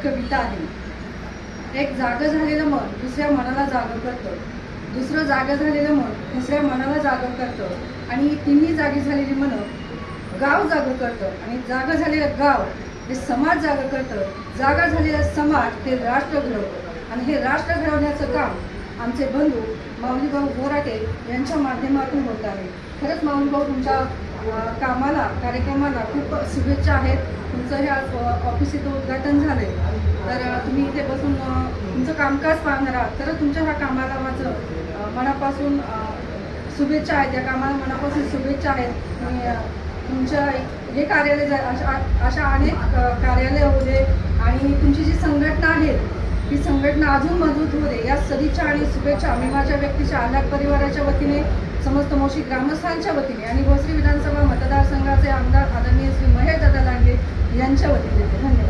कविता आहे. एक जागं झालेलं मन दुसऱ्या मनाला जागं करतं, दुसरं जागं झालेलं मन तिसऱ्या मनाला जागं करतं आणि तिन्ही जागी झालेली मनं गाव जागं करतं आणि जागं झालेलं गाव हे समाज जागं करतं, जागा झालेला समाज हे राष्ट्र घडवतं आणि हे राष्ट्र घडवण्याचं काम आमचे बंधू माऊली भाऊ बोराटे यांच्या माध्यमातून होत आहे. खरंच माऊली भाऊ तुमच्या कामाला कार्यक्रमाला खूप शुभेच्छा आहेत. तुमचं हे आज ऑफिस इथं उद्घाटन झाले तर तुम्ही इथे बसून तुमचं कामकाज पाहणार आहात. तर तुमच्या ह्या कामाला माझं मनापासून शुभेच्छा आहेत. या कामाला मनापासून शुभेच्छा आहेत. आणि तुमच्या हे कार्यालय अशा अनेक कार्यालय होऊ दे आणि तुमची जी संघटना आहे ती संघटना अजून मजबूत होऊ दे या सदिच्छा आणि शुभेच्छा मी माझ्या व्यक्तीच्या आलाट परिवाराच्या वतीने, समस्त मोशी ग्रामस्थांच्या वतीने आणि भोसरी विधानसभा मतदारसंघाचे आमदार आदरणीय श्री महेश दादा लांडगे यांच्या वतीने धन्यवाद.